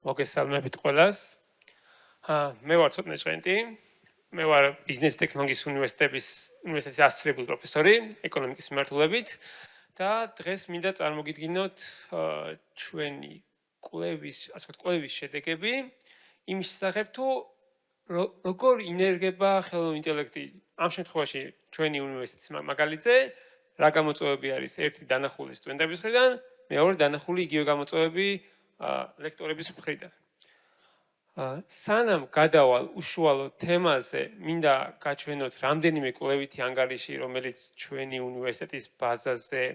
მოგესალმებით ყველას. მე ვარ ცოტნე ჭყენტი. მე ვარ ბიზნეს ტექნოლოგიის უნივერსიტეტის ასოცირებული პროფესორი ეკონომიკის მიმართულებით და დღეს მინდა წარმოგიდგინოთ ჩვენი კვლევის შედეგები იმის შესახებ თუ როგორ ინერგება ხელოვნური ინტელექტი ამ შემთხვევაში ჩვენი უნივერსიტეტის მაგალითზე რა გამოწვევები არის ერთი დანახული სტუდენტების მხრიდან, მეორე დანახული იგივე გამოწვევები ლექტორების მხრიდან. სანამ გადავალ უშუალო თემაზე, მინდა გაჩვენოთ რამდენიმე კვლევითი ანგარიში, რომელიც ჩვენი უნივერსიტეტის ბაზაზე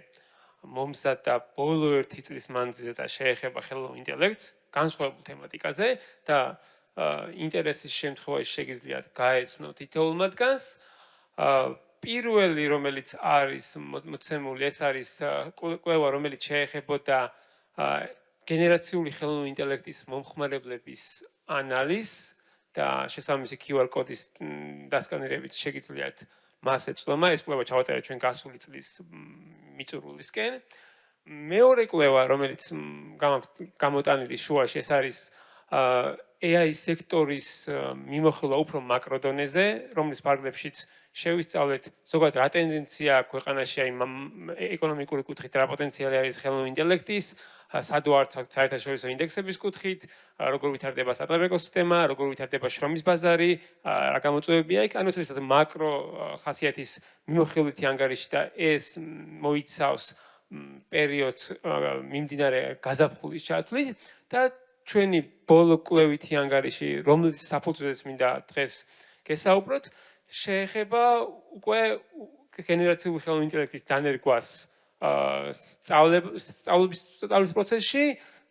მომზადდა ბოლო 1 წლის მანძილზე და შეეხება ხელოვნურ ინტელექტს, განსხვავებულ თემატიკაზე და ინტერესის შემთხვევაში შეგიძლიათ გაეცნოთ თითოეულ მათგანს. პირველი, რომელიც არის მოცემული, ეს არის კვლევა, რომელიც შეეხებოდა გენერაციული ხელოვნური ინტელექტის მომხმარებლების ანალიზს და შესაბამისი QR კოდის დასკანირებით შეგიძლიათ მას ეწვდომა. ეს კვლევა ჩავატარეთ ჩვენ გასული წლის მიწურულისკენ. მეორე კვლევა, რომელიც გამოტანილი შუაში, ეს არის AI სექტორის მიმოხილვა უფრო მაკრო დონეზე, რომლის ფარგლებშიც შევისწავლეთ ზოგადად რა ტენდენცია აქვს ქვეყანაში ეკონომიკური კუთხით, რა პოტენციალი არის ხელოვნური ინტელექტის, სად ვართ საერთაშორისო ინდექსების კუთხით, როგორ ვითარდება სტარტაპ ეკოსისტემა, როგორ ვითარდება შრომის ბაზარი, რა გამოწვევებია იქ, ანუ ეს მაკრო ხასიათის მიმოხილვითი ანგარიში და ეს მოიცავს პერიოდს მიმდინარე გაზაფხულის ჩათვლით და ჩვენი ბოლო კვლევითი ანგარიში, რომელიც საფუძველზეც მინდა დღეს გესაუბროთ, შეეხება უკვე გენერაციული ხელოვნური ინტელექტის დანერგვას სწავლის პროცესში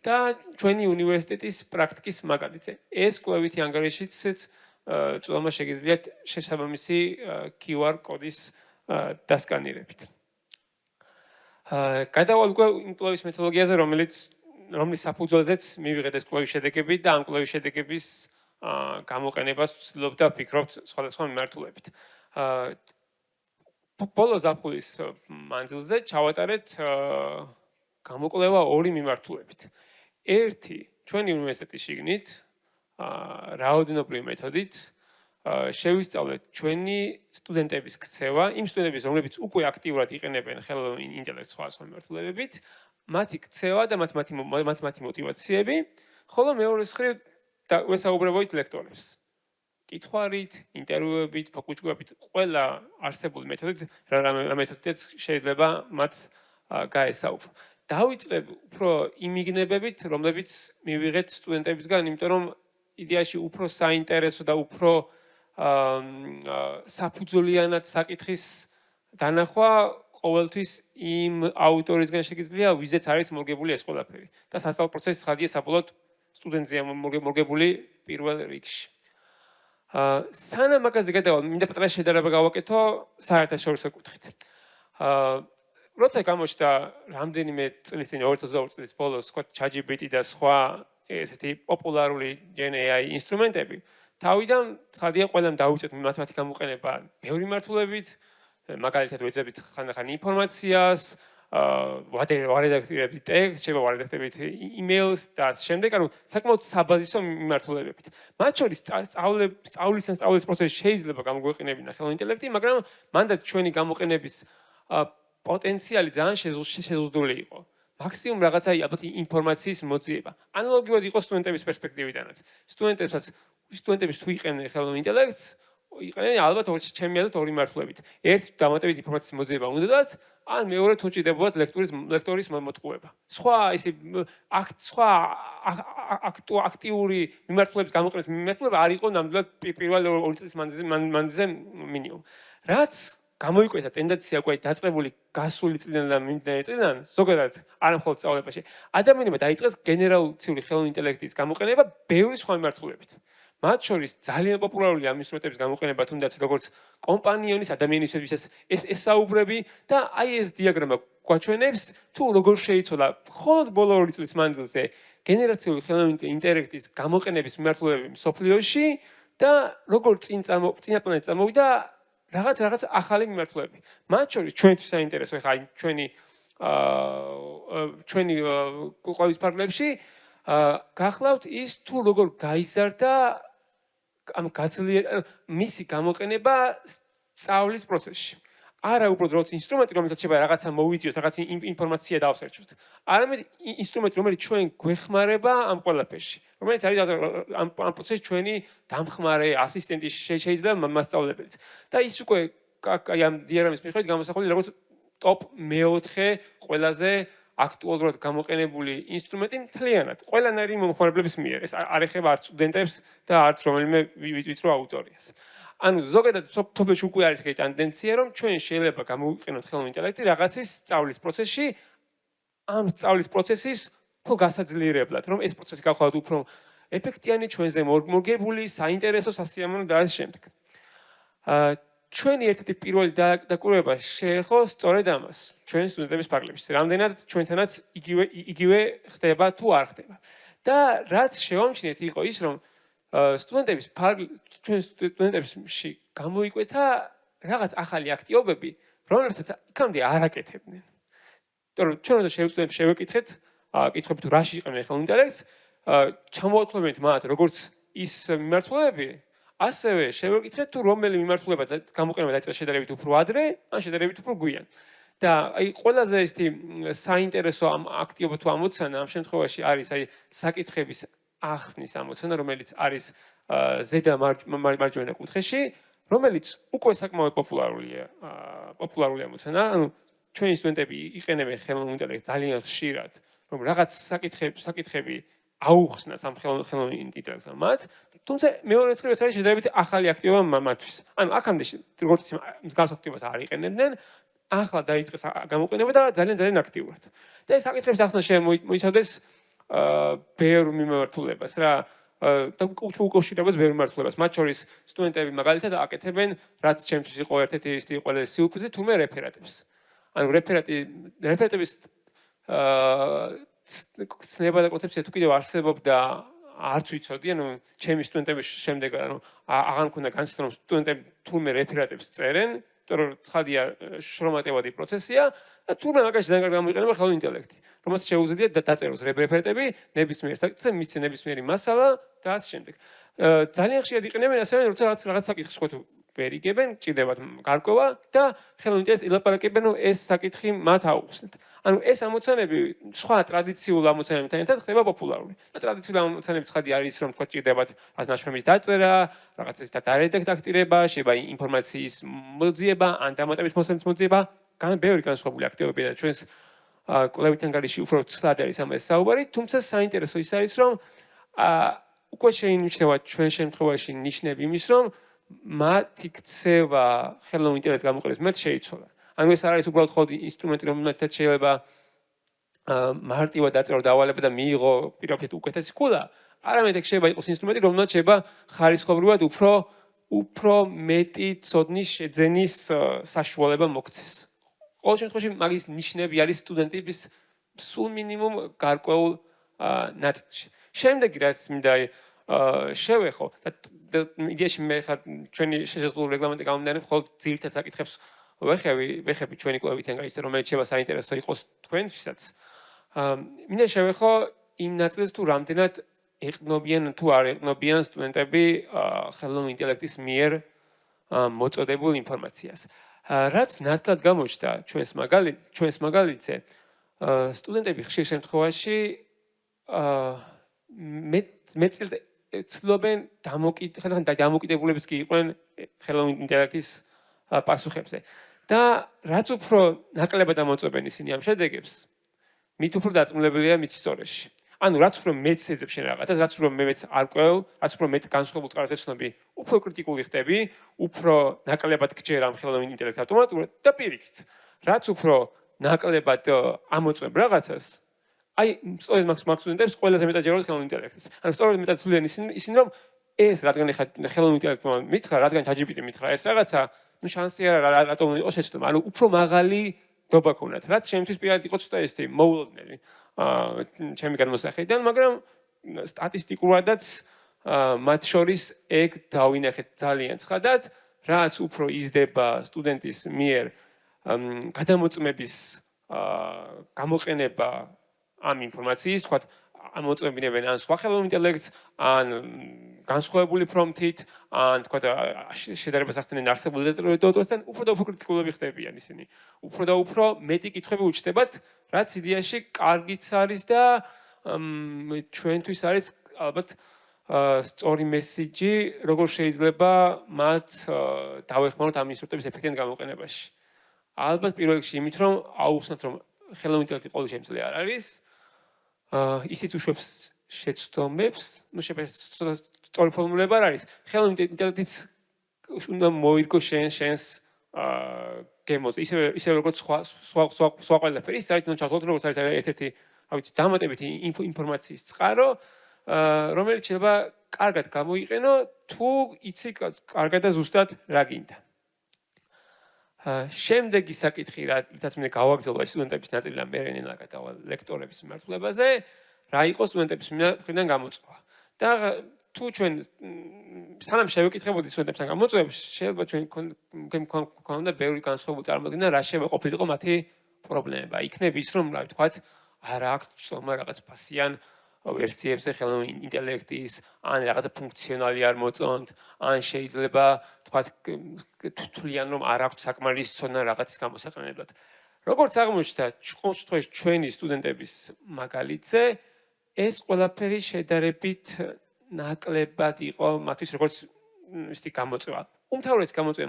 და ჩვენი უნივერსიტეტის პრაქტიკის მაგალითზე. ეს კვლევითი ანგარიშიც წვდომა შეგიძლიათ შესაბამისი QR კოდის დასკანირებით. გადავალ უკვე იმ კვლევის მეთოდოლოგიაზე, რომლის საფუძველზეც მივიღეთ ეს კვლევის შედეგები და ამ კვლევის შედეგების გამოყენებას ვცდილობ და ვფიქრობთ სხვადასხვა მიმართულებით. ბოლო ზაფხულის მანძილზე ჩავატარეთ გამოკვლევა ორი მიმართულებით. ერთი, ჩვენი უნივერსიტეტის შიგნით, რაოდენობრივი მეთოდით შევისწავლეთ ჩვენი სტუდენტების ქცევა, იმ სტუდენტების, რომლებიც უკვე აქტიურად იყენებენ ხელოვნურ ინტელექტს სხვადასხვა მიმართულებებით, მათი ქცევა და მათი მოტივაციები, ხოლო მეორე მხრივ ვესაუბრებოით ლექტორებს. კითხვარით, ინტერვიუებით, ფოკუჩგუებით, ყველა არსებული მეთოდით, რა მეთოდითაც შეიძლება მათ გაესაუბრო. დავიწყებ უფრო იმ იგნებებით, რომლებიც მივიღეთ სტუდენტებისგან, იმიტომ რომ იდეაში უფრო საინტერესო და უფრო საფუძვლიანად საკითხის დანახვა ყოველთვის იმ აუტორისგან შეგიძლია, ვიზეც არის მორგებული ეს ყველაფერი. და სასწავლო პროცესი ცხადია საბოლოოდ სტუდენტზეა მორგებული პირველ რიგში. სანამ მაგაზე გადავალ, მინდა პატარა შედარება გავაკეთო საერთაშორისო კუთხით. როცა გამოჩნდა რამდენიმე წლის წინ 2022 წლის ბოლოს ChatGPT და სხვა ესეთი პოპულარული Gen AI ინსტრუმენტები, თავიდან ცხადია ყველამ დაუწევთ მათი გამოყენება ბევრი მიმართულებით, მაგალითად ვეძებით ხანდახან ინფორმაციას, ვარედაქტირებთ ტექსტს, შეიძლება ვარედაქტირებთ იმეილს და ამ შემდეგ, ანუ საკმაოდ საბაზისო მიმართულებებით. მათ შორის სწავლის პროცესში შეიძლება გამოგვეყენებინა ხელოვნური ინტელექტი, მაგრამ მანდაც ჩვენი გამოყენების პოტენციალი ძალიან შეზღუდული იყო. მაქსიმუმ რაღაცა ალბათ ინფორმაციის მოძიება. ანალოგიურად იყო სტუდენტების პერსპექტივიდანაც. სტუდენტების თუ იყენენ ხელოვნურ ინტელექტს, იყენენ ალბათ ჩემი აზრით ორი მიმართულებით. ერთი დამატებით ინფორმაციის მოძიება უნდათ, ან მეორე თუ ჭირდებოდათ ლექტორის მოტყუება. სხვა აქტიური მიმართულების გამოყენების მიმართულება არ იყო ნამდვილად პირველ 2 წლის მანძილზე მინიმუმ. რაც გამოიკვეთა ტენდენცია უკვე დაწყებული გასული წლიდან და მიმდინარე წლიდან, ზოგადად არა მხოლოდ სწავლებაში, ადამიანებმა დაიწყეს გენერაციული ხელოვნური ინტელექტის გამოყენება ბევრი სხვა მიმართულებით. მათ შორის ძალიან პოპულარული ამ ინსტრუმენტების გამოყენება თუნდაც როგორც კომპანიონის ადამიანისთვისაც ესაუბრები და აი ეს დიაგრამა გვაჩვენებს თუ როგორ შეიცვალა მხოლოდ ბოლო 2 წლის მანძილზე გენერაციული ხელოვნური ინტელექტის გამოყენების მიმართულებები მსოფლიოში და როგორ წინა პლანეტზე წამოვიდა რაღაც ახალი მიმართულები. მათ შორის ჩვენთვის საინტერესო ხა ჩვენი კვლევის ფარგლებში გახლავთ ის თუ როგორ გაიზარდა ამ მისი გამოყენება სწავლის პროცესში. არა უბრალოდ როგორც ინსტრუმენტი, რომელსაც შეიძლება რაღაცა მოვიწიოს, რაღაც ინფორმაცია დავსერჩოთ. არამედ ინსტრუმენტი, რომელიც ჩვენ გვეხმარება ამ ყველაფერში. რომელიც არის ამ პროცესში ჩვენი დამხმარე, ასისტენტი შეიძლება მასწავლებელიც. და ის უკვე აი ამ დიაგრამის მიხედვით გამოსახულია როგორც ტოპ მეოთხე ყველაზე აქტუალურად გამოყენებული ინსტრუმენტი მთლიანად ყველანაირი მომხმარებლების მიერ. ეს არ ეხება არც სტუდენტებს და არც რომელიმე ვიწრო აუდიტორიას. ანუ ზოგადად სოფლიოში უკვე არის ეგეთი ტენდენცია, რომ ჩვენ შეიძლება გამოვიყენოთ ხელოვნური ინტელექტი რაღაცის სწავლის პროცესში, ამ სწავლის პროცესის უფრო გასაძლიერებლად, რომ ეს პროცესი გავხადოთ უფრო ეფექტიანი, ჩვენზე მორგებული, საინტერესო, სასიამოვნო და ასე შემდეგ. ჩვენი ერთ-ერთი პირველი დაკვირვება შეეხო სწორედ ამას, ჩვენ სტუდენტების ფარგლებში. რამდენად ჩვენთანაც იგივე ხდება თუ არ ხდება. და რაც შევამჩნიეთ იყო ის, რომ ჩვენ სტუდენტებში გამოიკვეთა რაღაც ახალი აქტივობები, რომლებსაც იქამდე არ აკეთებდნენ. იმიტომ რომ ჩვენ როცა შევეკითხეთ, კითხები თუ რაში იყენებენ ხელოვნურ ინტელექტს, ჩამოათვლებინეთ მათ როგორც ის მიმართულები, ასევე შევეკითხეთ თუ რომელი მიმართულება გამოყენება დაიწყეს შედარებით უფრო ადრე, ან შედარებით უფრო გვიან. და აი ყველაზე ესეთი საინტერესო ამ აქტივობა თუ ამოცანა ამ შემთხვევაში არის აი საკითხების ახსნის ამოცანა, რომელიც არის ზედა მარჯვენა კუთხეში, რომელიც უკვე საკმაოდ პოპულარული ამოცანა. ანუ ჩვენი სტუდენტები იყენებენ ხელოვნურ ინტელექტს ძალიან ხშირად, რომ რაღაც საკითხები აუხსნას ამ ხელოვნურ ინტელექტთან მათ, თუმცა მეორე რიცხვი არის შედარებით ახალი აქტივობა მათთვის. ანუ აქამდე როგორც მსგავს აქტივობას არ იყენებდნენ, ახლა დაიწყეს გამოყენება და ძალიან აქტიურად. და ეს საკითხების ახსნა მოიცავდეს ბევრ მიმართულებას რა და უკავშირებას ბევრ მიმართულებას. მათ შორის სტუდენტები მაგალითად აკეთებენ, რაც ჩემთვის იყო ერთ-ერთი ისეთი ყველაზე სიურპრიზი, თუმე რეფერატებს. ანუ რეფერატების ცნება და კონცეფცია თუ კიდევ არსებობდა არც ვიცოდი, ანუ ჩემი სტუდენტების შემდეგ ანუ აღარ მქონდა განცდა, რომ სტუდენტები თურმე რეფერატებს წერენ, იმიტომ რომ ცხადია შრომატევადი პროცესია და თურმე მაგაში ძალიან კარგად გამოიყენება ხელოვნური ინტელექტი, რომელსაც შეუძლია დაწეროს რეფერატები ნებისმიერ საკითხზე, მისცე ნებისმიერი მასალა და ასე შემდეგ. ძალიან ხშირად იყენებენ ასევე, როცა რაღაც საკითხს ხო თუ ვერ იგებენ, ჭირდებათ გარკვევა და ხელოვნურ ინტელექტს ელაპარაკებენ, რომ ეს საკითხი მათ აუხსნათ. ანუ ეს ამოცანები სხვა ტრადიციული ამოცანებთან ერთად ხდება პოპულარული. და ტრადიციული ამოცანები ცხადი არის, რომ თქვა ჭირდებათ რაღაც ნაშრომის დაწერა, რაღაცის დარედაქტირება, შეიძლება ინფორმაციის მოძიება, ან დამატებით მოსამის მოძიება, ბევრი განსხვავებული აქტივობები და ჩვენს კვლევით ანგარიში უფრო ცლად არის ამაზე საუბარი, თუმცა საინტერესო ის არის, რომ უკვე შეინიშნება ჩვენ შემთხვევაში ნიშნები იმის, რომ მათი ქცევა ხელოვნურ ინტელექტს გამოყენების მეტ შეიცვალა. ანუ ეს არ არის უბრალოდ ხოლმე ინსტრუმენტი, რომელთაც შეიძლება მარტივად დაწერო დავალება და მიიღო პირობითად უკეთესი ქულა, არამედ ეგ შეიძლება იყოს ინსტრუმენტი, რომელსაც შეიძლება ხარისხობრივად უფრო მეტი ცოდნის შეძენის საშუალება მოქცეს. ყოველ შემთხვევაში მაგის ნიშნები არის სტუდენტების სულ მინიმუმ გარკვეულ ნაწილში. შემდეგი რაც მინდა შევეხო და იდეაში მე ხარ ჩვენი შესაძლებლობ რეგლამენტი გამომდინარე მხოლოდ ძირითად საკითხებს ვეხები ჩვენი კვლევით ანგარიშზე, რომელიც შეიძლება საინტერესო იყოს თქვენთვისაც. მინდა შევეხო იმ ნაწილს თუ რამდენად ეყნობიან თუ არ ეყნობიან სტუდენტები ხელოვნური ინტელექტის მიერ მოწოდებულ ინფორმაციას. რაც ნათლად გამოჩნდა ჩვენს მაგალითზე, სტუდენტები ხშირ შემთხვევაში მეტწილად ცდილობენ დამოკიდებულებიც კი იყვნენ ხელოვნური ინტელექტის პასუხებზე. და რაც უფრო ნაკლებად ამოწმებენ ისინი ამ შედეგებს, მით უფრო დაწმუნებელია მის სწორეში. ანუ რაც უფრო მეც ეძებ შენ რაღაცას, რაც უფრო მეც არ ყვევ, რაც უფრო მეტ განსხვავებულ წყაროს ეცნობი, უფრო კრიტიკული ხდები, უფრო ნაკლებად გჯერ ამ ხელოვნურ ინტელექტს ავტომატურად და პირიქით. რაც უფრო ნაკლებად ამოწმებ რაღაცას, აი სწორედ მაგ სტუდენტებს ყველაზე მეტად ჯეროთ ხელოვნურ ინტელექტს. ანუ სწორედ მეტად ცვლიან ისინი, რომ ეს რადგან ეხლა ხელოვნურ ინტელექტმა მითხრა, რადგან ChatGPT მითხრა ეს რაღაცა, ну შანსი არა რატომ იყოს შეცდომა, ანუ უფრო მაღალი დობა ქონათ. რაც შემთხვევით პირადად იყო ცოტა ესეთი მოულოდნელი ჩემი გადმოსახედიდან, მაგრამ სტატისტიკურადაც მათ შორის ეგ დავინახეთ ძალიან ცხადად, რაც უფრო იზრდება სტუდენტის მიერ გადამოწმების გამოყენება ამ ინფორმაციის, თქვათ ამოწმებინებენ ან სხვა ხელოვნურ ინტელექტს, ან განსხვავებული პრომპტით, ან თქვა შედარებას ახდენენ არსებულ ლიტერატურასთან, უფრო და უფრო კრიტიკულები ხდებიან ისინი. უფრო და უფრო მეტი კითხვები უჩნდებათ, რაც იდეაში კარგიც არის და ჩვენთვის არის ალბათ სწორი მესიჯი, როგორ შეიძლება მათ დავეხმაროთ ამ ინსტრუმენტების ეფექტიან გამოყენებაში. ალბათ პირველ რიგში იმით, რომ აუხსნათ, რომ ხელოვნური ინტელექტი ყოველ შემძლე არ არის, ისიც უშვებს შეცდომებს, შეიძლება სწორი ფორმულება არ არის. ხელოვნური ინტელექტიც უნდა მოირგო შენს გემოზე, ისევე როგორც სხვა ყველაფერი, ის არის უნდა ჩავთვალოთ, როგორც არის ერთ-ერთი, რა ვიცი, დამატებითი ინფორმაციის წყარო, რომელიც შეიძლება კარგად გამოიყენო, თუ იცი კარგად და ზუსტად რა გინდა. შემდეგი საკითხი, რითაც მინდა გავაგრძელო სტუდენტების ნაწილი და მე რენენა გადავალ ლექტორების მიმართულებაზე, რა იყო სტუდენტების მხრიდან გამოწვევა. და თუ ჩვენ სანამ შევეკითხებოდით სტუდენტებთან გამოწვევებს, შეიძლება ჩვენ გქონდა ბევრი განსხვავებული წარმოდგენა, რა შეიძლება ყოფილიყო მათი პრობლემა. იქნებ ის, რომ რა ვთქვათ, არ აქვს სწორმა რაღაც ფასიან ვერსიებზე ხელოვნური ინტელექტის, ან რაღაცა ფუნქციონალი არ მოწონთ, ან შეიძლება თქვათ თვლიან, რომ არ აქვს საკმარის ცოდნა რაღაცის გამოსაყენებლად. როგორც აღმოჩნდა ყოველთვის ჩვენი სტუდენტების მაგალითზე, ეს ყველაფერი შედარებით ნაკლებად იყო მათთვის როგორც ისეთი გამოწვევა. უმთავრესი გამოწვევა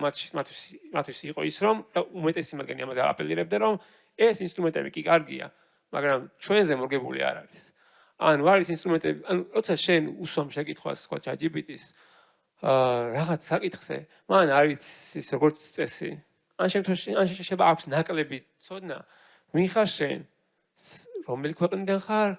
მათთვის იყო ის, რომ და უმეტესი მაგანი ამაზე აპელირებდა, რომ ეს ინსტრუმენტები კი კარგია, მაგრამ ჩვენზე მორგებული არ არის. ანუ არის ინსტრუმენტები, ანუ როცა შენ უსვამ შეკითხვას სხვა ChatGPT-ს რაღაც საკითხზე, მან არის ის როგორც წესი. ან შეიძლება აქვს ნაკლები ცოდნა, ვინ ხარ შენ? რომელი ქვეყნიდან ხარ?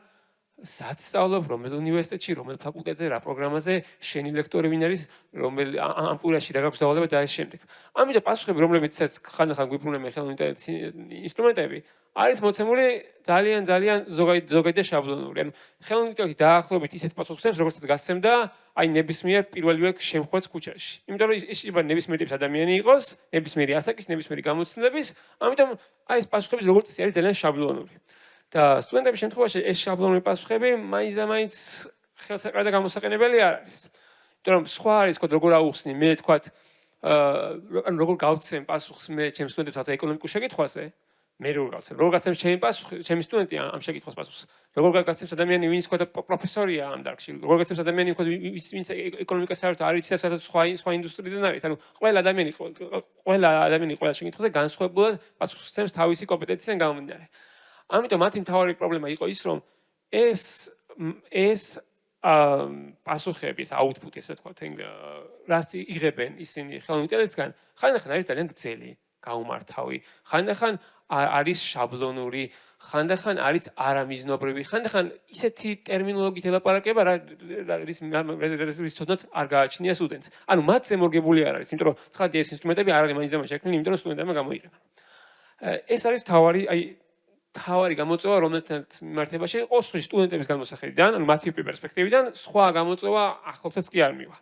სად სწავლობ, რომელ უნივერსიტეტში, რომელ ფაკულტეტზე, რა პროგრამაზე, შენი ლექტორი ვინ არის, რომელ ამ კვირაში რა გაქვს დავალება და ეს შემდეგ. ამიტომ პასუხები, რომლებიცაც ხანდახან გვიბრუნება ხელოვნური ინტელექტის ინსტრუმენტები, არის მოცემული ძალიან ზოგადი და შაბლონური. ანუ ხელოვნური ინტელექტი დაახლოებით ისეთ პასუხს უსვამს, როგორცაც გასცემდა აი ნებისმიერ პირველივე შემხვეც ქუჩაში. იმიტომ რომ ის შეიძლება ნებისმიერი ტიპის ადამიანი იყოს, ნებისმიერი ასაკის, ნებისმიერი გამოცდილების, ამიტომ აი ეს პასუხები როგორც წესი არის ძალიან შაბლონური. და სტუდენტების შემთხვევაში ეს შაბლონური პასუხები მაინც და მაინც ხელსაყრელი და გამოსაყენებელი არ არის. იმიტომ რომ სხვა არის თქო როგორ აუხსნი, მე თქვათ ანუ როგორ გავცემ პასუხს მე ჩემს სტუდენტებს რაღაცა ეკონომიკურ შეკითხვაზე, მე როგორ გავცემ ჩემი პასუხი, ჩემი სტუდენტი ამ შეკითხვის პასუხს. როგორ გაგაცემს ადამიანი, ვინც თქვა პროფესორია ამ დარგში, როგორ გაგაცემს ადამიანი, თქვა ვინც ეკონომიკას საერთოდ არ იცი და საერთოდ სხვა ინდუსტრიიდან არის. ანუ ყველა ადამიანი ყველა შეკითხვაზე განსხვავებულად პასუხს სცემს თავისი კომპეტენციიდან გამომდინარე. ამიტომ მათი მთავარი პრობლემა იყო ის, რომ ეს პასუხების აუთპუტი, ესე ვთქვათ, რაც იღებენ ისინი ხელოვნურ ინტელექტისგან, ხანდახან არის ძალიან გრძელი, გაუმართავი, ხანდახან არის შაბლონური, ხანდახან არის არამიზნობრივი, ხანდახან ისეთი ტერმინოლოგიით ელაპარაკება, რის ცოდნაც არ გააჩნია სტუდენტს. ანუ მათზე მორგებული არ არის, იმიტომ რომ ცხადია ეს ინსტრუმენტები არ არის მაინც და მაინც შექმნილი, იმიტომ რომ სტუდენტებმა გამოიყენა. ეს არის თავარი გამოწვევა, რომელთაც მიმართებაში ყოველ შემთხვევაში სტუდენტების განმოსახედიდან, ანუ მათი პერსპექტივიდან, სხვა გამოწვევა ახლობსაც კი არ მივა.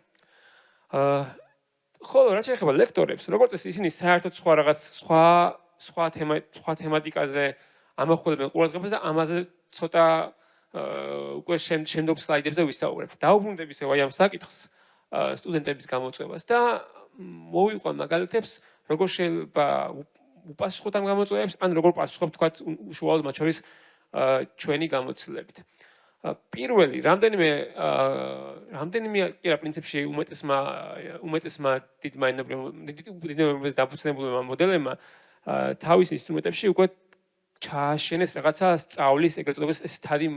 ხოლო რაც შეეხება ლექტორებს, როგორც წესი ისინი საერთოდ სხვა თემატიკაზე ამახვილებენ ყურადღებას და ამაზე ცოტა უკვე შემდგომ სლაიდებზე ვისაუბრებ. დაუბრუნდები ისე აი ამ საკითხს სტუდენტების გამოწვევას და მოვიყვან მაგალითებს, როგორ შეიძლება უპასუხოთ ამ გამოწვევებს, ან როგორ პასუხობთ თქვათ უშუალოდ მათ შორის ჩვენი გამოცდილებით. პირველი, რამდენიმე კი რა პრინციპში უმეტესმა დიდმა ენობრივ დაფუძნებულმა მოდელებმა თავის ინსტრუმენტებში უკვე ჩააშენეს რაღაცა სწავლის ეგრეთ წოდების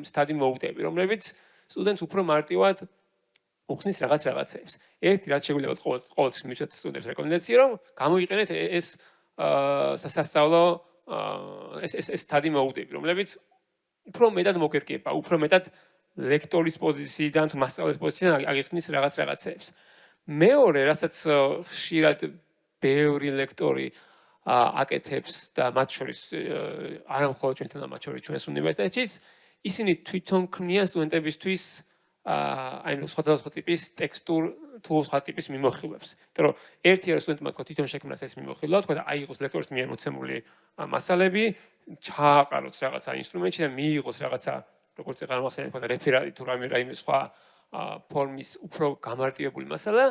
სტადი მოუდები, რომლებიც სტუდენტს უფრო მარტივად უხსნის რაღაცებს. ერთი რაც შეგვიძლია ყოველთვის მივცეთ სტუდენტებს რეკომენდაცია, რომ გამოიყენეთ ეს სასწავლო ეს სტადი მოუდები, რომლებიც უფრო მეტად მოგერგება, უფრო მეტად ლექტორის პოზიციიდან თუ მასწავლებლის პოზიციიდან აღიხსნის რაღაცებს. მეორე, რასაც ხშირად ბევრი ლექტორი აკეთებს და მათ შორის არა მხოლოდ ჩვენთან, მათ შორის ჩვენს უნივერსიტეტშიც, ისინი თვითონ ქმნიან სტუდენტებისთვის აი სხვადასხვა ტიპის ტექსტურ თუ სხვა ტიპის მიმოხილვებს. იმიტომ რომ ერთი არის სტუდენტმა თქვა თვითონ შექმნას ეს მიმოხილვა, თქვა და აიღოს ლექტორის მიერ მოცემული მასალები, ჩააყაროს რაღაცა ინსტრუმენტში და მიიღოს რაღაცა როგორც ეხლა მოხსენებთ რეფერატი თუ რაიმე სხვა ფორმის უფრო გამარტივებული მასალა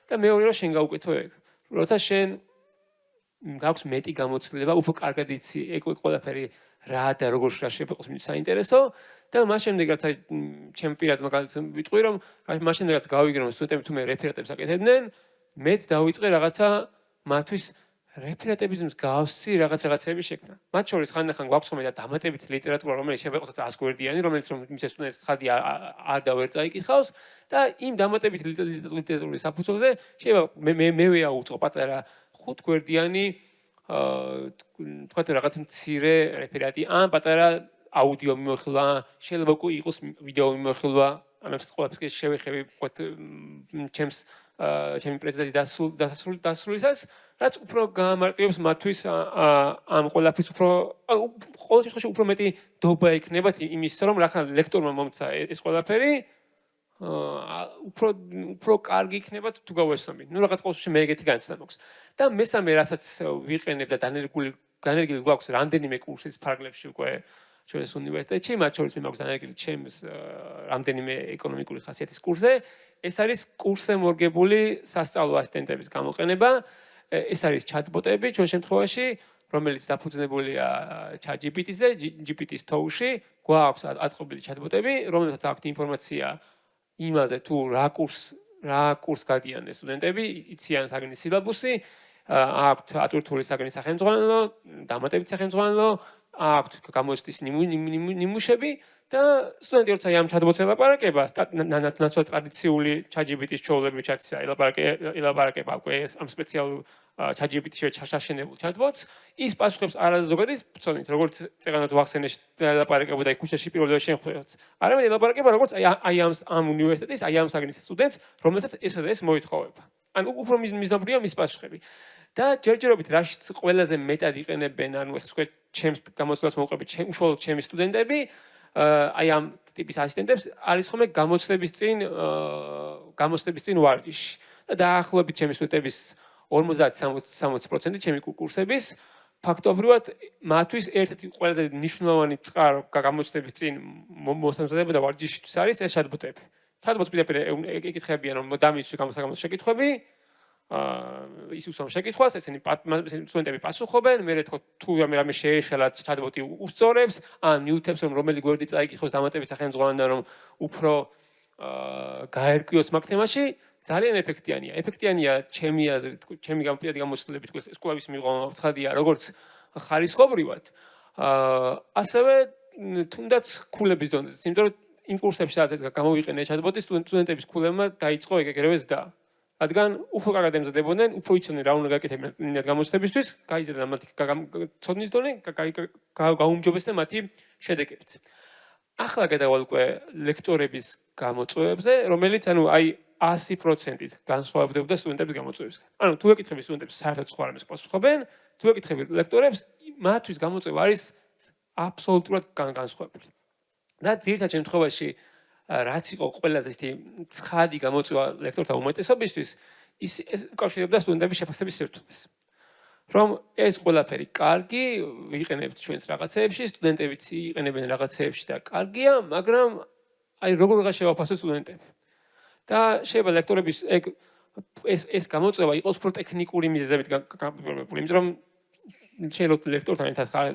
და მეორე რომ შენ გაუკეთო ეგ. როცა შენ გაქვს მეტი გამოცდილება, უფრო კარგად იცი ეგ ყველაფერი რა და როგორ შეიძლება იყოს მით საინტერესო და მას შემდეგ რაც აი ჩემ პირად მაგალითად ვიტყვი რომ მას შემდეგ რაც გავიგე რომ სტუდენტები თუ მე რეფერატებს აკეთებდნენ, მეც დავიწყე რაღაცა მათთვის რეფერატების მსგავსი რაღაცები შექმნა. მათ შორის ხანდახან გვაქვს ხოლმე და დამატებით ლიტერატურა, რომელიც შეიძლება იყოს 100 გვერდიანი, რომელიც რომ მის სტუდენტს ცხადი არ და ვერ წაიკითხავს და იმ დამატებით ლიტერატურის საფუძველზე შეიძლება მე ვეაუწყო პატარა 5 გვერდიანი თქვათ რაღაც მცირე რეფერატი ან პატარა აუდიო მიმოხილვა, შეიძლება უკვე იყოს ვიდეო მიმოხილვა, ამებს ყველაფერს შევეხები თქვათ ჩემი პრეზენტაციის დასრულისას, რაც უფრო გამარტივებს მათთვის ამ ყველაფრის უფრო ყოველ შემთხვევაში უფრო მეტი დობა იქნება იმის რომ რახან ლექტორმა მომცა ეს ყველაფერი უფრო კარგი იქნება თუ გავესწრებით. ნუ რაღაც ყოველში მე ეგეთი განცდა მაქვს. და მესამე რასაც ვიყენებ და განერგილი გვაქვს რამდენიმე კურსის ფარგლებში უკვე ჩვენს უნივერსიტეტში, მათ შორის მე მაქვს განერგილი ჩემს რამდენიმე ეკონომიკური ხასიათის კურსზე. ეს არის კურსზე მორგებული სასწავლო ასისტენტების გამოყენება. ეს არის ჩატბოტები ჩვენ შემთხვევაში, რომელიც დაფუძნებულია ChatGPT-ზე, GPT-ის თოუში, გვაქვს აწყობილი ჩატბოტები, რომელსაც აქვთ ინფორმაცია იმაზე თუ რა კურს გადიან სტუდენტები, იციან საგნის სილაბუსი, აქვთ ატვირთული საგნის სახელმძღვანელო, დამატებით სახელმძღვანელო, აქვთ გამოცდის ნიმუშები და სტუდენტი როცა ამ ჩატბოტს ელაპარაკება, ნაცვლად ტრადიციული ChatGPT-ის ჩვეულებრივი ჩატისა ელაპარაკება უკვე ამ სპეციალურ ChatGPT-ში ჩაშენებულ ჩატბოტს, ის პასუხებს არაზოგადად ბრძოლით, როგორც წეგანად ვახსენე ელაპარაკებოდა ქუჩაში პირველ შემთხვევაში. არამედ ელაპარაკება როგორც აი ამ უნივერსიტეტის, აი ამ საგნის სტუდენტს, რომელსაც ეს მოითხოვება. ან უფრო მიზნობრია მის პასუხები. და ჯერჯერობით რაშიც ყველაზე მეტად იყენებენ, ანუ ეხლა თქვენ ჩემს გამოცდილებას მოვუყებით, უშუალოდ ჩემი სტუდენტები, აი ამ ტიპის ასისტენტებს არის ხოლმე გამოცდების წინ ვარჯიში. და დაახლოებით ჩემი სტუდენტების 50-60% ჩემი კურსების ფაქტობრივად მათთვის ერთ-ერთი ყველაზე მნიშვნელოვანი წყარო გამოცდების წინ მოსამზადება და ვარჯიშისთვის არის ეს ჩატბოტები. ჩატბოტს პირდაპირ ეკითხებიან რომ დამისვი გამოსაგამოს შეკითხვები, ის უსვამ შეკითხვას, ესენი სტუდენტები პასუხობენ, მე თქო თუ რამე შეეშალა ჩატბოტი უსწორებს, ან მიუთებს რომ რომელი გვერდი წაიკითხოს დამატებით სახელმძღვანელო რომ უფრო გაერკვიოს მაგ თემაში. ძალიან ეფექტიანია. ეფექტიანია ჩემი აზრით, ჩემი გამოცდილებით, ეს კვლევის მიღმა ცხადია, როგორც ხარისხობრივად. ასევე თუნდაც ქულების დონეზე, იმიტომ რომ იმ კურსებში სადაც ეს გამოვიყენე ჩატბოტი, სტუდენტების ქულებმა დაიწყო ეგრევე ზრდა. რადგან უფრო კარგად ემზადებოდნენ, უფრო იცოდნენ რა უნდა გაკეთებინათ გამოცდებისთვის, გაიზარდა მათი ცოდნის დონე, გაუმჯობესდნენ მათი შედეგებიც. ახლა გადავალ უკვე ლექტორების გამოწვევებზე, რომელიც ანუ აი 100%-ით განსხვავებდებოდა სტუდენტების გამოწვევისგან. ანუ თუ ეკითხები სტუდენტებს საერთოდ სხვა რამეს პასუხობენ, თუ ეკითხები ლექტორებს, მათთვის გამოწვევა არის აბსოლუტურად განსხვავებული. და ძირითად შემთხვევაში რაც იყო ყველაზე ისეთი ცხადი გამოწვევა ლექტორთა უმეტესობისთვის, ის უკავშირებდა სტუდენტების შეფასების სირთულეს. რომ ეს ყველაფერი კარგი, ვიყენებთ ჩვენს რაღაცეებში, სტუდენტებიც იყენებენ რაღაცეებში და კარგია, მაგრამ აი როგორ ვიღარ შევაფასოთ სტუდენტები. და შეიძლება ლექტორების ეს გამოწვევა იყოს უფრო ტექნიკური მიზეზებით გაფორმებული, იმიტომ რომ შეიძლება ლექტორთან ერთად ხარ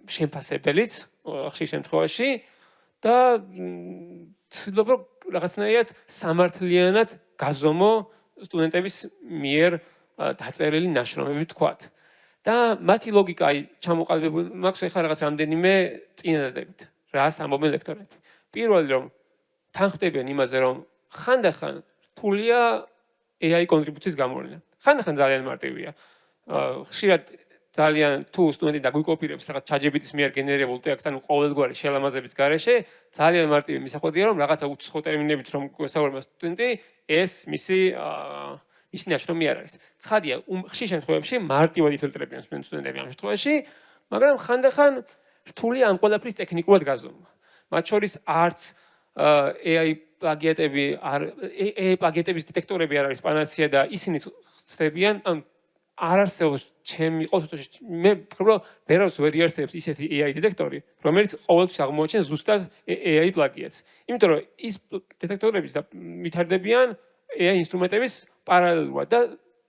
შემფასებელიც ხშირ შემთხვევაში და ცდილობ რომ რაღაცნაირად სამართლიანად გაზომო სტუდენტების მიერ დაწერილი ნაშრომები თქვათ. და მათი ლოგიკა აი ჩამოყალიბებული მაქვს ახლა რაღაც რამდენიმე წინადადებით. რას ამბობენ ლექტორები. პირველი რომ თანხმდებიან იმაზე რომ ხანდახან რთულია AI კონტრიბუციის გამოვლენა. ხანდახან ძალიან მარტივია. ხშირად ძალიან თუ სტუდენტი დაგვიკოპირებს რაღაც ChatGPT-ის მიერ გენერირებულ ტექსტს, ანუ ყოველგვარი შელამაზების გარეშე, ძალიან მარტივი მისახვედრია რომ რაღაცა უცხო ტერმინებით რომ გვესაუბრება სტუდენტი, ეს მისი ნაშრომი არ არის. ცხადია, ხშირ შემთხვევებში მარტივად იფილტრებიან სტუდენტები ამ შემთხვევაში, მაგრამ ხანდახან რთულია ამ ყველაფრის ტექნიკურად გაზომა. მათ შორის არც AI პლაგიატების დეტექტორები არ არის პანაცეა და ისინი ცდებიან, ან არ არსებობს ჩემი ყოველთვის მე ვფიქრობ ვერავს ვერ იარსებებს ისეთი AI დეტექტორი, რომელიც ყოველთვის აღმოაჩენს ზუსტად AI პლაგიატს. იმიტომ რომ ის დეტექტორები ვითარდებიან AI ინსტრუმენტების პარალელურად და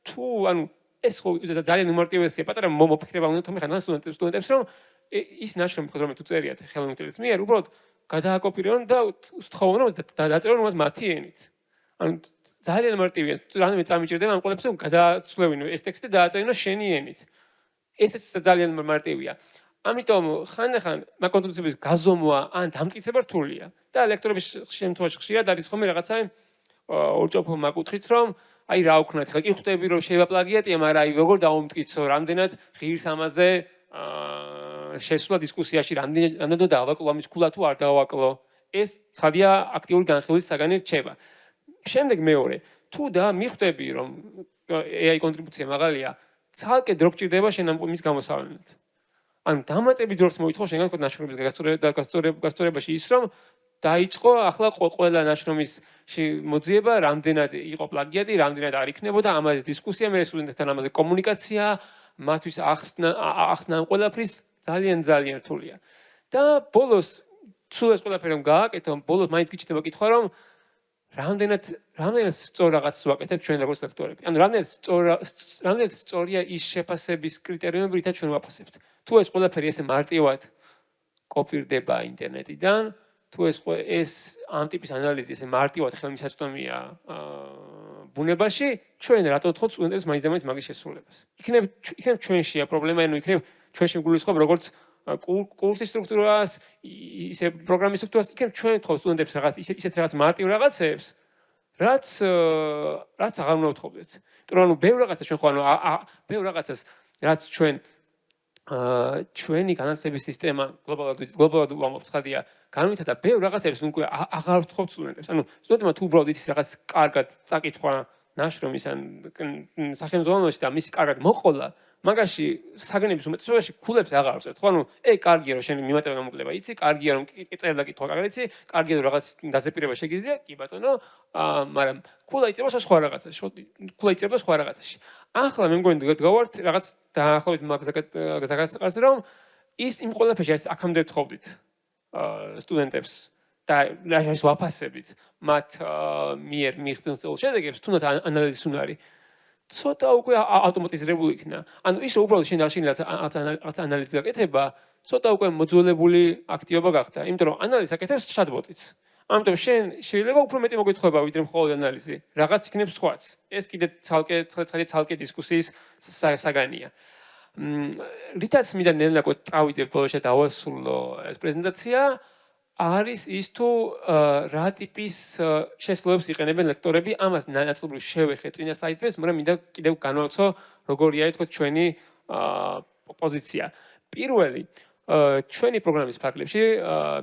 თუ ანუ ეს ხო ძალიან უმარტივესია, პატარა მოფიქრება უნდა თუმცა ხან სტუდენტებს რომ ის ნაშრომი რომ თუ წერიათ ხელოვნური ინტელექტის მიერ, უბრალოდ გადააკოპირონ და სთხოვონ რომ დაწერონ მათი ენით. ანუ ძალიან მარტივია, რამე წამიჭირდება ამ ყველაფერს რომ გადააცვლევინო ეს ტექსტი და დააწერინო შენი ენით. ესეც ძალიან მარტივია. ამიტომ ხანდახან მაგ-კონსტრუქციების გაზომვა ან დამტკიცება რთულია და ლექტორების შემთხვევაში ხშირად არის ხოლმე რაღაცა ორჭოფო მაკუთხით რომ აი რა ვქნათ, ხა კი ხვდები რომ შეიძლება პლაგიატია, მაგრამ აი როგორ დავუმტკიცო, რამდენად ღირს ამაზე შესვლა დისკუსიაში, რამდენად დავაკლო ამის ქულა თუ არ დავაკლო. ეს ცხადია აქტიური განხილვის საგანი რჩება. შემდეგ მეორე, თუ და მიხვდები რომ AI კონტრიბუცია მაღალია, ცალკე დრო გჭირდება შენ ამ მის გამოსავლენად. ანუ დამატებით დროს მოითხოვ შენგან თქვა ნაშრომის გასწორებაში ის რომ დაიწყო ახლა ყველა ნაშრომის მოძიება, რამდენად იყო პლაგიატი, რამდენად არ იქნებოდა, ამაზე დისკუსია, მე სტუდენტებთან ამაზე კომუნიკაცია, მათთვის ახსნა ამ ყველაფრის ძალიან რთულია. და ბოლოს სულ ეს ყველაფერი რომ გააკეთო, ბოლოს მაინც გიჩნდება კითხვა რომ რამდენად სწორ რაღაცას ვაკეთებ ჩვენ როგორც ლექტორები. ანუ რამდენად სწორია ის შეფასების კრიტერიუმები, რითაც ჩვენ ვაფასებთ. თუ ეს ყველაფერი ესე მარტივად კოპირდება ინტერნეტიდან, თუ ეს ამ ტიპის ანალიზი ესე მარტივად ხელმისაწვდომია ბუნებაში, ჩვენ რატო ვთხოვთ სტუდენტებს მაინც და მაინც მაგის შესრულებას. იქნებ ჩვენშია პრობლემა, ანუ იქნებ ჩვენში გულისხმობ როგორც კურსის სტრუქტურას, ისე პროგრამის სტრუქტურას, იქნებ ჩვენ ვთხოვთ სტუდენტებს ისეთ რაღაც მარტივ რაღაცებს, რაც აღარ უნდა ვთხოვდეთ. იმიტომ რომ ბევრ რაღაცას ჩვენ ხო ანუ ბევრ რაღაცას რაც ჩვენი განათლების სისტემა გლობალურად უამბობ ცხადია განვითარდა ბევრ რაღაცებს უკვე აღარ ვთხოვთ სტუდენტებს. ანუ სტუდენტებმა თუ უბრალოდ ის რაღაც კარგად წაკითხვა ნაშრომის ან სახელმძღვანელოში და მისი კარგად მოყოლა, მაგაში საგნების უმეტესობაში ქულებს აღარ ვწერთ. ხო, ანუ კარგია რომ შენი მიმატება გამოკლება იცი, კარგია რომ წერდა კითხვა კარგად იცი, კარგია რომ რაღაც დაზეპირება შეგიძლია, კი ბატონო, მაგრამ ქულა იწერება სხვა რაღაცაში. ახლა მე მგონი გავართ რაღაც დაახლოებით მაგზაკაც რომ ის იმ ყველაფერში არის აქამდე ვთხოვდით სტუდენტებს და ეს ვაფასებით მათ მიერ მიღწეულ შედეგებს, თუნდაც ანალიზის უნარი ცოტა უკვე ავტომატიზირებული იქნა. ანუ ის უბრალოდ შენ რაც ანალიზი გაკეთება, ცოტა უკვე მოძველებული აქტივობა გახდა, იმიტომ რომ ანალიზს აკეთებს chatbot-იც. ამიტომ შენ შეიძლება უფრო მეტი მოგეთხოვება ვიდრე მხოლოდ ანალიზი, რაღაც იქნებს სხვაც. ეს კიდე ცალკე დისკუსიის საგანია. რითაც მინდა ნელ-ნაკოდ წავიდე ბოლოში დავასრულო ეს პრეზენტაცია, არის ის თუ რა ტიპის შესრულებებს იყენებენ ლექტორები, ამას ნაწილობრივ შევეხე წინა სლაიდებს, მაგრამ მინდა კიდევ განვაცო როგორია თქო ჩვენი პოზიცია. პირველი ჩვენი პროგრამის ფარგლებში,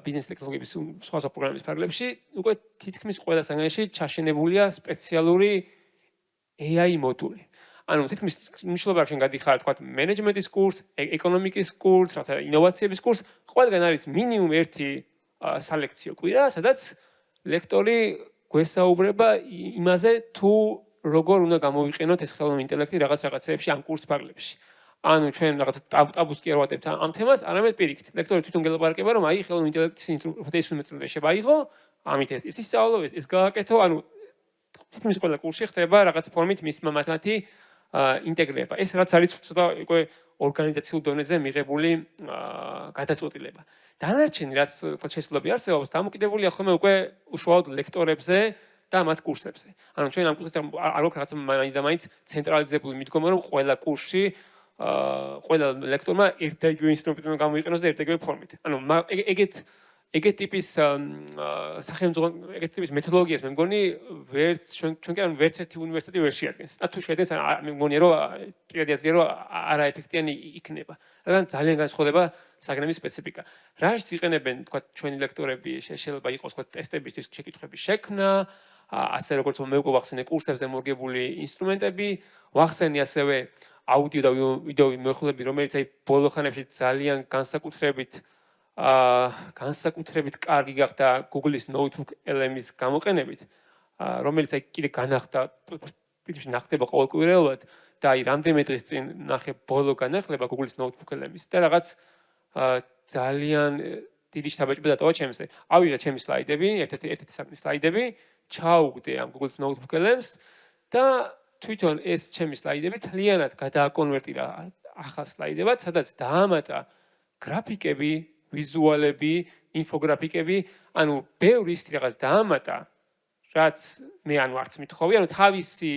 ბიზნეს ტექნოლოგიების სხვა პროგრამის ფარგლებში, უკვე თითქმის ყველა საგანში ჩაშენებულია სპეციალური AI მოდული. ანუ თითქმის მნიშვნელობა ჩვენ გადიხარ თქვა მენეჯმენტის კურს, ეკონომიკის კურს, რაღაცა ინოვაციების კურს, ყველგან არის მინიმუმ ერთი სალექციო კვირა, სადაც ლექტორი გვესაუბრება იმაზე, თუ როგორ უნდა გამოვიყენოთ ეს ხელოვნური ინტელექტი რაღაცეებში ამ კურს ფარგლებში. ანუ ჩვენ რაღაც ტაბუს კი არ ვატებთ ამ თემას, არამედ პირიქით. ლექტორი თვითონ გელაპარაკება, რომ აი ხელოვნური ინტელექტის ინსტრუმენტები შეაიღო, ამით ეს ისწავლო, ეს გააკეთო, ანუ თითქმის ყველა კურსში ხდება რაღაც ფორმით მის მათი ინტეგრება. ეს რაც არის ცოტა უკვე ორგანიზაციულ დონეზე მიღებული გადაწყვეტილება. დანარჩენი რაც შესაძლებელი არსებობს, დამოკიდებულია ხოლმე უკვე უშუალოდ ლექტორებზე და მათ კურსებზე. ანუ ჩვენ ამ კურსზე არ გვაქვს რაღაც მაინც და მაინც ცენტრალიზებული მიდგომა, რომ ყველა კურსში ყველა ლექტორმა ერთ და იგივე ინსტრუმენტი უნდა გამოიყენოს და ერთ და იგივე ფორმით. ანუ ეგეთ ტიპის ეგეთ ტიპის მეთოდოლოგიას მე მგონი ჩვენ კი არ ვერც ერთი უნივერსიტეტი ვერ შეადგენს. და თუ შეადგენს, მე მგონია რომ პირადი აზრია რომ არაეფექტიანი იქნება. რადგან ძალიან განსხვავდება საგნების სპეციფიკა. რაშიც იყენებენ თქვა ჩვენი ლექტორები, შეიძლება იყოს თქვა ტესტებისთვის შეკითხვების შექმნა, ასე როგორც მე უკვე ვახსენე კურსებზე მორგებული ინსტრუმენტები, ვახსენე ასევე აუდიო და ვიდეო მოხლები, რომელიც აი ბოლო ხანებში ძალიან განსაკუთრებით კარგი გახდა Google-ის Notebook LM-ის გამოყენებით, რომელიც აი კიდე განახდა, პრინციპში ნახდება ყოველკვირეულად და აი რამდენიმე დღის წინ ნახე ბოლო განახლება Google-ის notebook-ელების და რაღაც ძალიან დიდი შთაბეჭდება დატოვა ჩემზე. ავიღე ჩემი სლაიდები, ერთ-ერთი საკმის სლაიდები, ჩაუგდე ამ Google-ის notebook-ელებს და თვითონ ეს ჩემი სლაიდები თლიანად გადააკონვერტირა ახალ სლაიდებად, სადაც დაამატა გრაფიკები, ვიზუალები, ინფოგრაფიკები, ანუ ბევრი ის რაღაც დაამატა, რაც მე არც მithხოვი, ანუ თავისი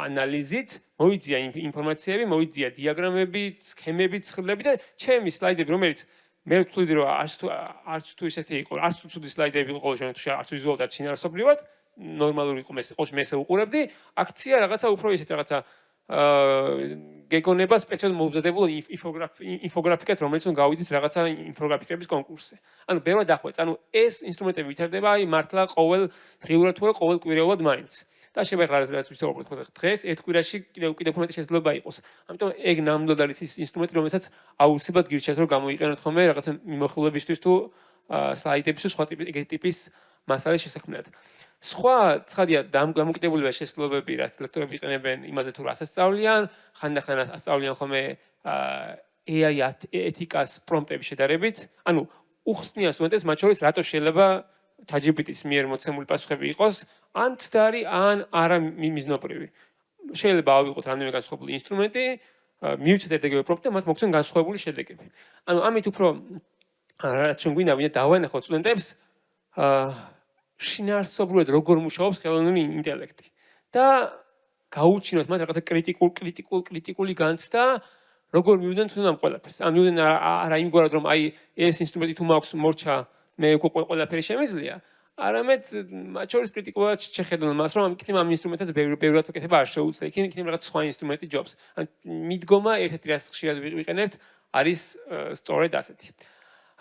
ანალიზით მოიძია ინფორმაციები, მოიძია დიაგრამები, სქემები, ცხრილები და ჩემი სლაიდები, რომელიც მე ვთვლიდი რომ არც თუ ისეთი იყო, არც თუ ცუდი სლაიდები იყო ყოველ შემთხვევაში, არც ვიზუალურად, არც შინაარსობრივად, ნორმალური იყო მე ესე უყურებდი, აქცია რაღაცა უფრო ისეთ რაღაცა გეგონება სპეციალურად მომზადებულ ინფოგრაფიკად, რომელიც უნდა გავიდეს რაღაცა ინფოგრაფიკების კონკურსზე. ანუ ბევრად დახვეწ, ანუ ეს ინსტრუმენტები ვითარდება აი მართლა ყოველ დღიურად თუ ყოველ კვირაულად მაინც. და შეიძლება რა ვისაუბროთ დღეს, ერთ კვირაში კიდევ უფრო მეტი შესაძლებლობა იყოს. ამიტომ ეგ ნამდვილად არის ის ინსტრუმენტი, რომელსაც აუცილებლად გირჩევთ რომ გამოიყენოთ ხოლმე რაღაცა მიმოხილვებისთვის თუ სლაიდების თუ სხვა ტიპის მასალის შესაქმნელად. სხვა ცხადია დამოკიდებულია შესაძლებლობები, რაც ლექტორები იყენებენ იმაზე თუ რას ასწავლიან, ხანდახან ასწავლიან ხოლმე AI ეთიკას პრომპტების შედარებით, ანუ უხსნიან სტუდენტებს მათ შორის რატო შეიძლება ChatGPT-ის მიერ მოცემული პასუხები იყოს ან ცდარი, ან არა მიზნობრივი. შეიძლება ავიღოთ რამდენიმე განსხვავებული ინსტრუმენტი, მივცეთ ერთგვარი პრომპტი და მათ მოგცემ განსხვავებული შედეგები. ანუ ამით უფრო რაც ჩვენ გვინდა ვინდა დავანახოთ სტუდენტებს შინაარსობრივად როგორ მუშაობს ხელოვნური ინტელექტი და გაუჩინოთ მათ რაღაცა კრიტიკული განცდა როგორ მივიდნენ თუნდაც ამ ყველაფერს. ან მივიდნენ არა იმგვარად რომ აი ეს ინსტრუმენტი თუ მაქვს მორჩა მე უკვე ყველაფერი შემიძლია, არამედ მათ შორის კრიტიკულად შეხედონ მას რომ ამ ინსტრუმენტებს ბევრად აკეთება არ შეუძლია, იქნებ რაღაც სხვა ინსტრუმენტი ჯობს. ან მიდგომა ერთ-ერთი რაც ხშირად ვიყენებთ არის სწორედ ასეთი.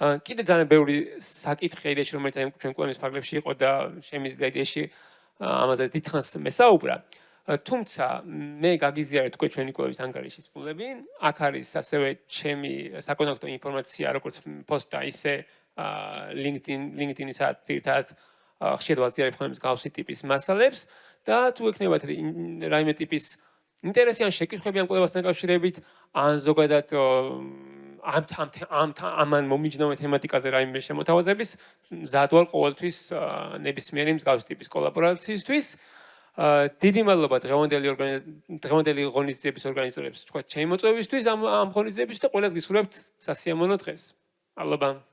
კიდე ძალიან ბევრი საკითხი იდეაში რომელიც აი ჩვენ კვლევის ფარგლებში იყო და შემიძლია იდეაში ამაზე დიდხანს მესაუბრა. თუმცა მე გაგიზიარეთ უკვე ჩვენი კვლევის ანგარიშის ფულები. აქ არის ასევე ჩემი საკონტაქტო ინფორმაცია, როგორც პოსტა, ისე LinkedIn-ისაც ძირითადად ხშირად ვაზიარებ ხოლმე მსგავსი ტიპის მასალებს და თუ ექნებათ რაიმე ტიპის ინტერესი ან შეკითხვები ამ კვლევასთან დაკავშირებით, ან ზოგადად ამან მომიჯნავე თემატიკაზე რაიმე შემოთავაზების, მზად ვარ ყოველთვის ნებისმიერი მსგავსი ტიპის კოლაბორაციისთვის. დიდი მადლობა დღევანდელი ღონისძიების ორგანიზატორებს, თქვა ჩემი მოწვევისთვის ამ ღონისძიებისთვის და ყველას გისურვებთ სასიამოვნო დღეს. მადლობა.